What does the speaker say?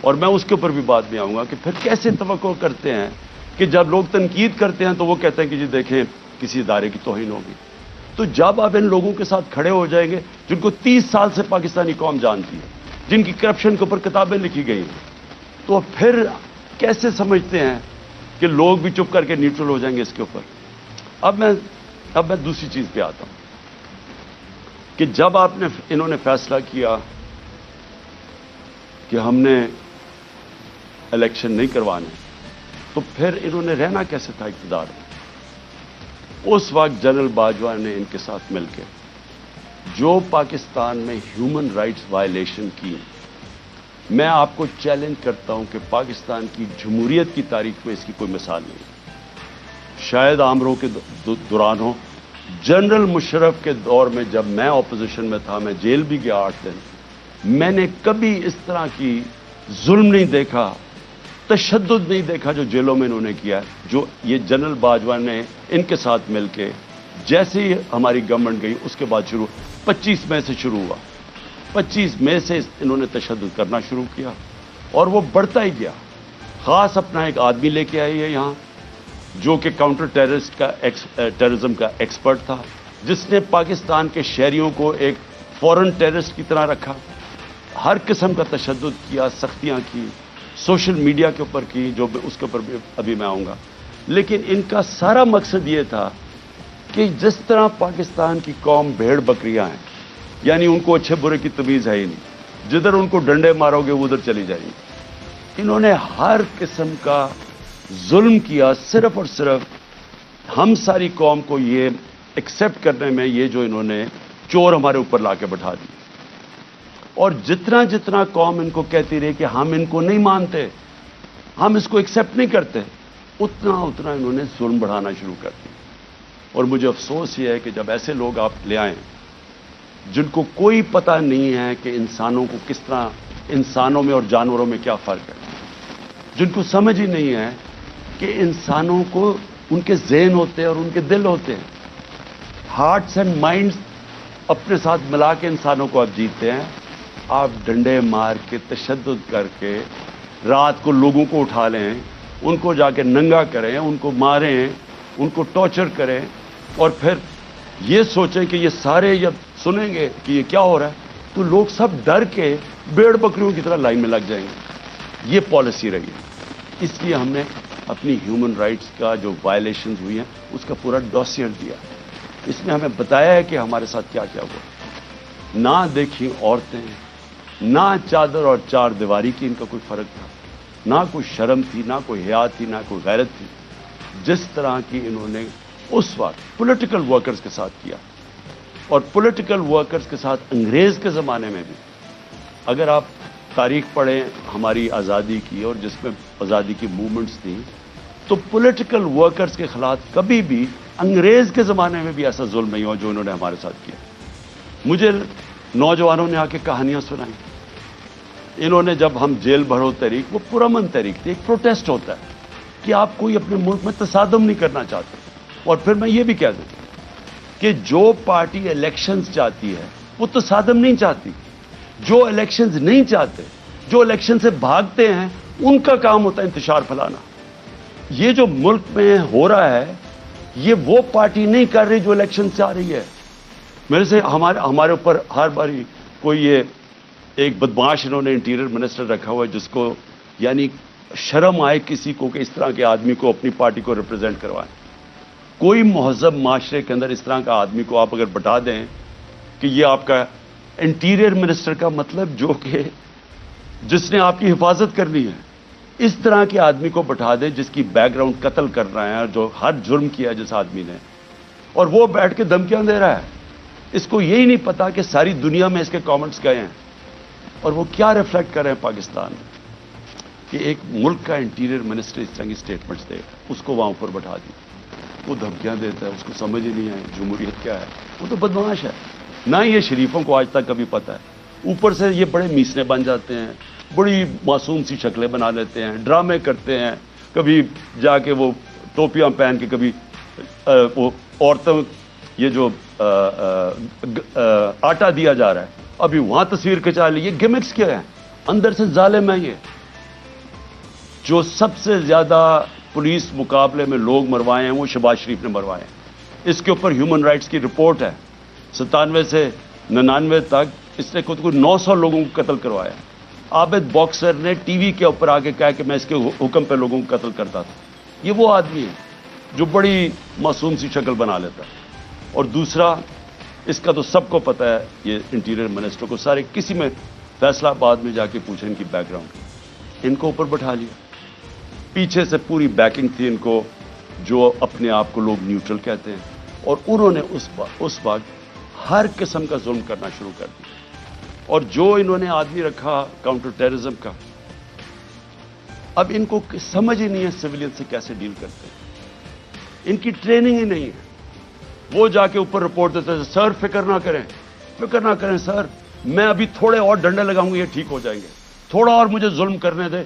اور میں اس کے اوپر بھی بعد میں آؤں گا کہ پھر کیسے توقع کرتے ہیں کہ جب لوگ تنقید کرتے ہیں تو وہ کہتے ہیں کہ جی دیکھیں کسی ادارے کی توہین ہوگی. تو جب آپ ان لوگوں کے ساتھ کھڑے ہو جائیں گے جن کو 30 سال سے پاکستانی قوم جانتی ہے, جن کی کرپشن کے اوپر کتابیں لکھی گئی ہیں, تو پھر کیسے سمجھتے ہیں کہ لوگ بھی چپ کر کے نیوٹرل ہو جائیں گے اس کے اوپر. اب میں دوسری چیز پہ آتا ہوں کہ جب انہوں نے فیصلہ کیا کہ ہم نے الیکشن نہیں کروانے, تو پھر انہوں نے رہنا کیسے تھا اقتدار میں. اس وقت جنرل باجوہ نے ان کے ساتھ مل کے جو پاکستان میں ہیومن رائٹس وائلیشن کی, میں آپ کو چیلنج کرتا ہوں کہ پاکستان کی جمہوریت کی تاریخ میں اس کی کوئی مثال نہیں. شاید آمروں کے دوران ہو, جنرل مشرف کے دور میں جب میں اپوزیشن میں تھا, میں جیل بھی گیا 8 دن, میں نے کبھی اس طرح کی ظلم نہیں دیکھا, تشدد نہیں دیکھا جو جیلوں میں انہوں نے کیا, جو یہ جنرل باجوہ نے ان کے ساتھ مل کے جیسے ہی ہماری گورنمنٹ گئی اس کے بعد شروع 25 مئی سے شروع ہوا. 25 مئی سے انہوں نے تشدد کرنا شروع کیا اور وہ بڑھتا ہی گیا. خاص اپنا ایک آدمی لے کے آئی ہے یہاں جو کہ کاؤنٹر ٹیررزم کا ایکسپرٹ تھا, جس نے پاکستان کے شہریوں کو ایک فورن ٹیررسٹ کی طرح رکھا, ہر قسم کا تشدد کیا, سختیاں کی, سوشل میڈیا کے اوپر کی, جو اس کے اوپر ابھی میں آؤں گا. لیکن ان کا سارا مقصد یہ تھا کہ جس طرح پاکستان کی قوم بھیڑ بکریاں ہیں, یعنی ان کو اچھے برے کی تمیز ہے ہی نہیں, جدھر ان کو ڈنڈے مارو گے وہ ادھر چلی جائیں گی. انہوں نے ہر قسم کا ظلم کیا, صرف اور صرف ہم ساری قوم کو یہ ایکسیپٹ کرنے میں, یہ جو انہوں نے چور ہمارے اوپر لا کے بٹھا دی. اور جتنا جتنا قوم ان کو کہتی رہی کہ ہم ان کو نہیں مانتے, ہم اس کو ایکسیپٹ نہیں کرتے, اتنا اتنا انہوں نے ظلم بڑھانا شروع کر دیا. اور مجھے افسوس یہ ہے کہ جب ایسے لوگ آپ لے آئیں جن کو کوئی پتہ نہیں ہے کہ انسانوں کو کس طرح, انسانوں میں اور جانوروں میں کیا فرق ہے, جن کو سمجھ ہی نہیں ہے کہ انسانوں کو ان کے ذہن ہوتے ہیں اور ان کے دل ہوتے ہیں, ہارٹس اینڈ مائنڈز اپنے ساتھ ملا کے انسانوں کو آپ جیتتے ہیں. آپ ڈنڈے مار کے, تشدد کر کے, رات کو لوگوں کو اٹھا لیں, ان کو جا کے ننگا کریں, ان کو ماریں, ان کو ٹارچر کریں, اور پھر یہ سوچیں کہ یہ سارے جب سنیں گے کہ یہ کیا ہو رہا ہے تو لوگ سب ڈر کے بھیڑ بکریوں کی طرح لائن میں لگ جائیں گے. یہ پالیسی رہی ہے. اس لیے ہم نے اپنی ہیومن رائٹس کا جو وائلیشنز ہوئی ہیں اس کا پورا ڈوسیئر دیا. اس میں ہمیں بتایا ہے کہ ہمارے ساتھ کیا کیا ہوا. نہ دیکھی عورتیں, نہ چادر اور چار دیواری کی ان کا کوئی فرق تھا, نہ کوئی شرم تھی, نہ کوئی حیا تھی, نہ کوئی غیرت تھی. جس طرح کی انہوں نے اس وقت پولیٹیکل ورکرز کے ساتھ کیا, اور پولیٹیکل ورکرز کے ساتھ انگریز کے زمانے میں بھی, اگر آپ تاریخ پڑھیں ہماری آزادی کی اور جس میں آزادی کی موومنٹس تھیں, تو پولیٹیکل ورکرز کے خلاف کبھی بھی انگریز کے زمانے میں بھی ایسا ظلم نہیں ہوا جو انہوں نے ہمارے ساتھ کیا. مجھے نوجوانوں نے آ کے کہانیاں سنائیں. انہوں نے جب ہم جیل بھرو تحریک, وہ پرامن تحریک تھی, ایک پروٹیسٹ ہوتا ہے کہ آپ کوئی اپنے ملک میں تصادم نہیں کرنا چاہتے. اور پھر میں یہ بھی کہہ دوں کہ جو پارٹی الیکشنز چاہتی ہے وہ تصادم نہیں چاہتی. جو الیکشنز نہیں چاہتے, جو الیکشن سے بھاگتے ہیں, ان کا کام ہوتا ہے انتشار پھیلانا. یہ جو ملک میں ہو رہا ہے یہ وہ پارٹی نہیں کر رہی جو الیکشن سے آ رہی ہے. میرے سے ہمارے اوپر ہر باری کوئی یہ ایک بدماش انہوں نے انٹیریئر منسٹر رکھا ہوا ہے جس کو یعنی شرم آئے کسی کو کہ اس طرح کے آدمی کو اپنی پارٹی کو ریپرزینٹ کروائیں. کوئی مہذب معاشرے کے اندر اس طرح کا آدمی کو آپ اگر بتا دیں کہ یہ آپ کا انٹیریئر منسٹر کا مطلب جو کہ جس نے آپ کی حفاظت کرنی ہے, اس طرح کے آدمی کو بٹھا دیں جس کی بیک گراؤنڈ قتل کر رہے ہیں, جو ہر جرم کیا جس آدمی نے, اور وہ بیٹھ کے دھمکیاں دے رہا ہے. اس کو یہی نہیں پتا کہ ساری دنیا میں اس کے کامنٹس گئے ہیں اور وہ کیا ریفلیکٹ کر رہے ہیں پاکستان میں, کہ ایک ملک کا انٹیریئر منسٹر اس طرح کی اسٹیٹمنٹس دے, اس کو وہاں اوپر بٹھا دی, وہ دھمکیاں دیتا ہے, اس کو سمجھ ہی نہیں ہے جمہوریت کیا ہے. وہ تو بدمعاش ہے. نہ یہ شریفوں کو آج تک کبھی پتہ ہے. اوپر سے یہ بڑے میسنے بن جاتے ہیں, بڑی معصوم سی شکلیں بنا لیتے ہیں, ڈرامے کرتے ہیں, کبھی جا کے وہ ٹوپیاں پہن کے, کبھی وہ عورتوں یہ جو آٹا دیا جا رہا ہے ابھی وہاں تصویر کھچا لی. یہ گیمکس کیا ہے, اندر سے ظالم ہے یہ. جو سب سے زیادہ پولیس مقابلے میں لوگ مروائے ہیں وہ شہباز شریف نے مروائے ہیں. اس کے اوپر ہیومن رائٹس کی رپورٹ ہے. 97 سے 99 تک اس نے خود کو 900 لوگوں کو قتل کروایا. عابد باکسر نے ٹی وی کے اوپر آ کے کہا کہ میں اس کے حکم پہ لوگوں کو قتل کرتا تھا. یہ وہ آدمی ہے جو بڑی معصوم سی شکل بنا لیتا ہے. اور دوسرا, اس کا تو سب کو پتہ ہے, یہ انٹیریئر منسٹر کو سارے, کسی میں فیصلہ آباد میں جا کے پوچھیں ان کی بیک گراؤنڈ. ان کو اوپر بٹھا لیا, پیچھے سے پوری بیکنگ تھی ان کو, جو اپنے آپ کو لوگ نیوٹرل کہتے ہیں, اور انہوں نے اس وقت ہر قسم کا ظلم کرنا شروع کر دیا. اور جو انہوں نے آدمی رکھا کاؤنٹر ٹیررزم کا, اب ان کو سمجھ ہی نہیں ہے سویلین سے کیسے ڈیل کرتے ہیں. ان کی ٹریننگ ہی نہیں ہے. وہ جا کے اوپر رپورٹ دیتے ہیں, سر فکر نہ کریں سر, میں ابھی تھوڑے اور ڈنڈے لگاؤں گا, یہ ٹھیک ہو جائیں گے, تھوڑا اور مجھے ظلم کرنے دیں,